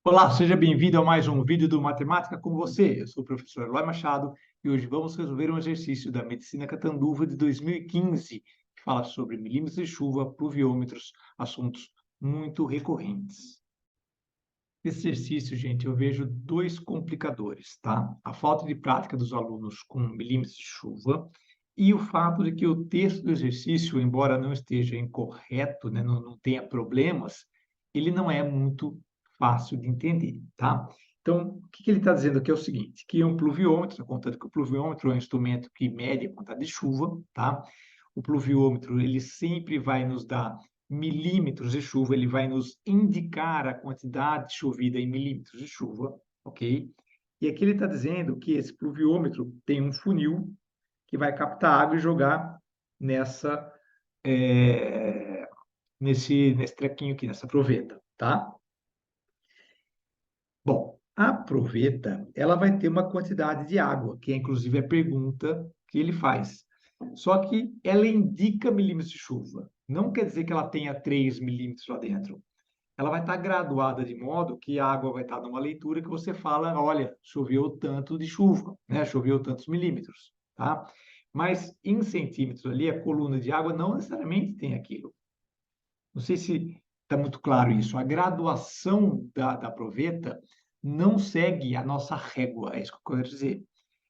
Olá, seja bem-vindo a mais um vídeo do Matemática com você. Eu sou o professor Eloy Machado e hoje vamos resolver um exercício da Medicina Catanduva de 2015, que fala sobre milímetros de chuva, pluviômetros, assuntos muito recorrentes. Nesse exercício, gente, eu vejo dois complicadores, tá? A falta de prática dos alunos com milímetros de chuva e o fato de que o texto do exercício, embora não esteja incorreto, né, não tenha problemas, ele não é muito fácil de entender, tá? Então, o que ele está dizendo aqui é o seguinte, que um pluviômetro, contando que o pluviômetro é um instrumento que mede a quantidade de chuva, tá? O pluviômetro, ele sempre vai nos dar milímetros de chuva, ele vai nos indicar a quantidade chovida em milímetros de chuva, ok? E aqui ele está dizendo que esse pluviômetro tem um funil que vai captar água e jogar nessa, nesse trequinho aqui, nessa proveta, tá? Bom, a proveta, ela vai ter uma quantidade de água, que é inclusive a pergunta que ele faz. Só que ela indica milímetros de chuva. Não quer dizer que ela tenha 3 milímetros lá dentro. Ela vai estar graduada de modo que a água vai estar numa leitura que você fala, olha, choveu tanto de chuva, né? Choveu tantos milímetros, tá? Mas em centímetros ali, a coluna de água não necessariamente tem aquilo. Não sei se está muito claro isso. A graduação da proveta não segue a nossa régua, é isso que eu quero dizer.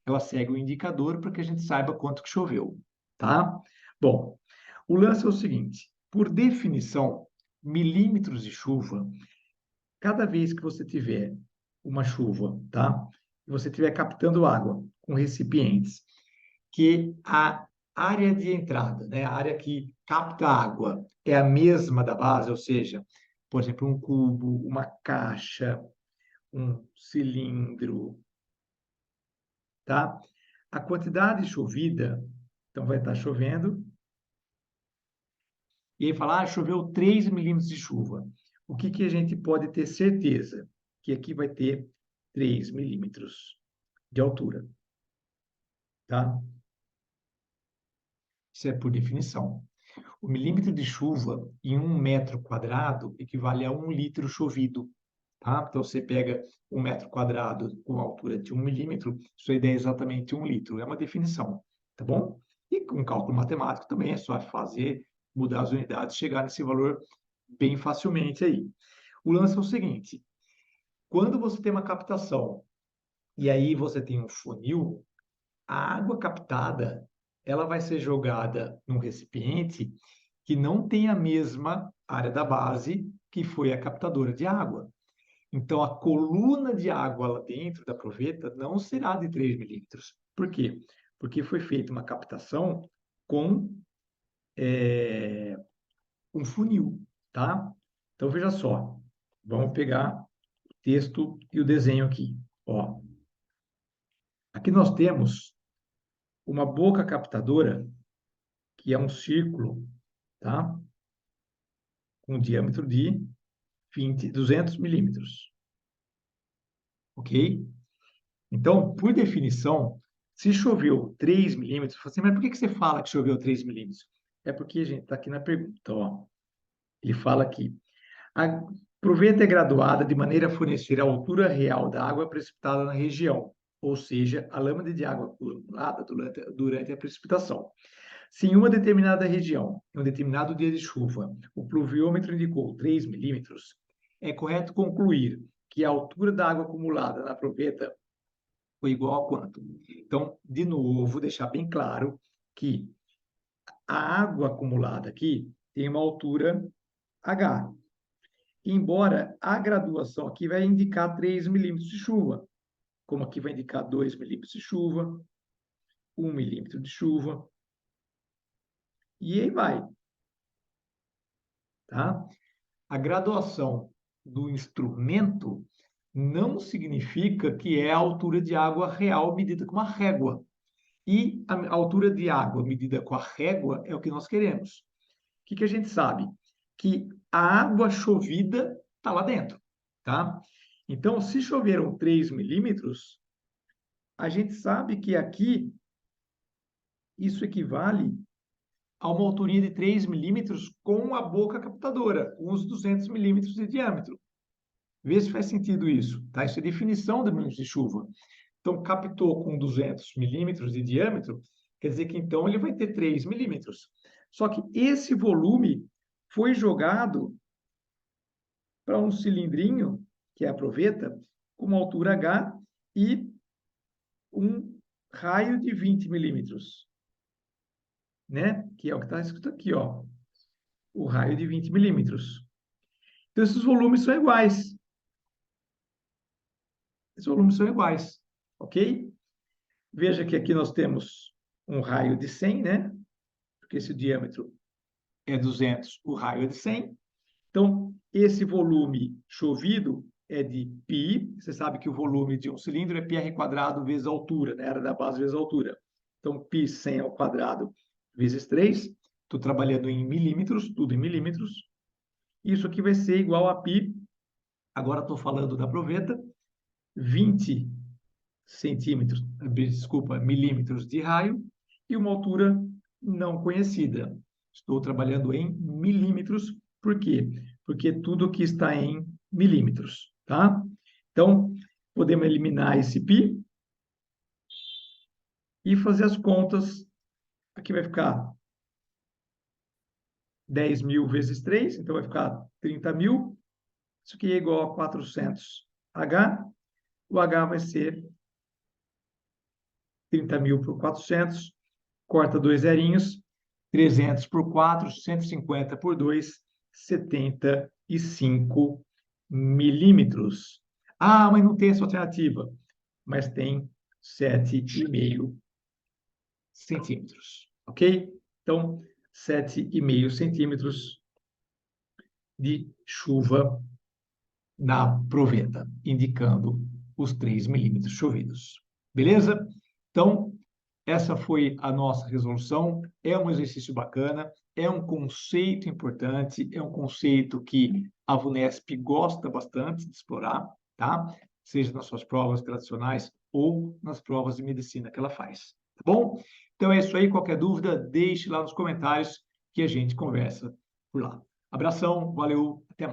Ela segue o indicador para que a gente saiba quanto que choveu, tá? Bom, o lance é o seguinte, por definição, milímetros de chuva, cada vez que você tiver uma chuva, tá? E você estiver captando água com recipientes, que a área de entrada, né, a área que capta água, é a mesma da base, ou seja, por exemplo, um cubo, uma caixa, um cilindro, tá? A quantidade chovida, então vai estar chovendo, e aí fala, choveu 3 milímetros de chuva. O que que a gente pode ter certeza? Que aqui vai ter 3 milímetros de altura, tá? Isso é por definição. O milímetro de chuva em 1 metro quadrado equivale a 1 litro chovido, tá? Então, você pega 1 metro quadrado com altura de 1 milímetro, sua ideia é exatamente 1 litro. É uma definição, tá bom? E com cálculo matemático também é só fazer, mudar as unidades, chegar nesse valor bem facilmente aí. O lance é o seguinte, quando você tem uma captação e aí você tem um funil, a água captada, ela vai ser jogada num recipiente que não tem a mesma área da base que foi a captadora de água. Então, a coluna de água lá dentro da proveta não será de 3 milímetros. Por quê? Porque foi feita uma captação com um funil, tá? Então, veja só. Vamos pegar o texto e o desenho aqui. Ó, aqui nós temos uma boca captadora, que é um círculo, tá? Com um diâmetro de 200 milímetros, ok? Então, por definição, se choveu 3 milímetros, você fala assim, mas por que você fala que choveu 3 milímetros? É porque, gente, está aqui na pergunta, ó. Ele fala aqui, a proveta é graduada de maneira a fornecer a altura real da água precipitada na região, ou seja, a lâmina de água acumulada durante a precipitação. Se em uma determinada região, em um determinado dia de chuva, o pluviômetro indicou 3 milímetros, é correto concluir que a altura da água acumulada na proveta foi igual a quanto? Então, de novo, deixar bem claro que a água acumulada aqui tem uma altura H. Embora a graduação aqui vai indicar 3 milímetros de chuva, como aqui vai indicar 2 milímetros de chuva, 1 milímetro de chuva, e aí vai, tá? A graduação do instrumento não significa que é a altura de água real medida com uma régua. E a altura de água medida com a régua é o que nós queremos. O que que a gente sabe? Que a água chovida está lá dentro, tá? Então, se choveram 3 milímetros, a gente sabe que aqui isso equivale a uma alturinha de 3 milímetros com a boca captadora, com os 200 milímetros de diâmetro. Vê se faz sentido isso, tá? Isso é definição de milímetros de chuva. Então, captou com 200 milímetros de diâmetro, quer dizer que então ele vai ter 3 milímetros. Só que esse volume foi jogado para um cilindrinho, que é a proveta, com uma altura H e um raio de 20 milímetros, né? Que é o que está escrito aqui, ó. O raio de 20 milímetros. Então, esses volumes são iguais. Esses volumes são iguais, ok? Veja que aqui nós temos um raio de 100, né? Porque esse diâmetro é 200, o raio é de 100. Então, esse volume chovido é de π. Você sabe que o volume de um cilindro é πr² vezes a altura, né? Área da base vezes a altura. Então, π100 ao quadrado vezes 3. Estou trabalhando em milímetros, tudo em milímetros. Isso aqui vai ser igual a π. Agora estou falando da proveta. 20 centímetros, desculpa, milímetros de raio e uma altura não conhecida. Estou trabalhando em milímetros, por quê? Porque tudo aqui está em milímetros, tá? Então, podemos eliminar esse π e fazer as contas. Aqui vai ficar 10 mil vezes 3, então vai ficar 30 mil. Isso aqui é igual a 400H. O H vai ser 30 mil por 400, corta dois zerinhos, 300 por 4, 150 por 2, 75 milímetros. Ah, mas não tem essa alternativa. Mas tem 7,5 centímetros, ok? Então, 7,5 centímetros de chuva na proveta, indicando os 3 milímetros chovidos. Beleza? Então, essa foi a nossa resolução. É um exercício bacana, é um conceito importante, é um conceito que a VUNESP gosta bastante de explorar, tá? Seja nas suas provas tradicionais ou nas provas de medicina que ela faz. Tá bom? Então é isso aí. Qualquer dúvida, deixe lá nos comentários que a gente conversa por lá. Abração, valeu, até mais.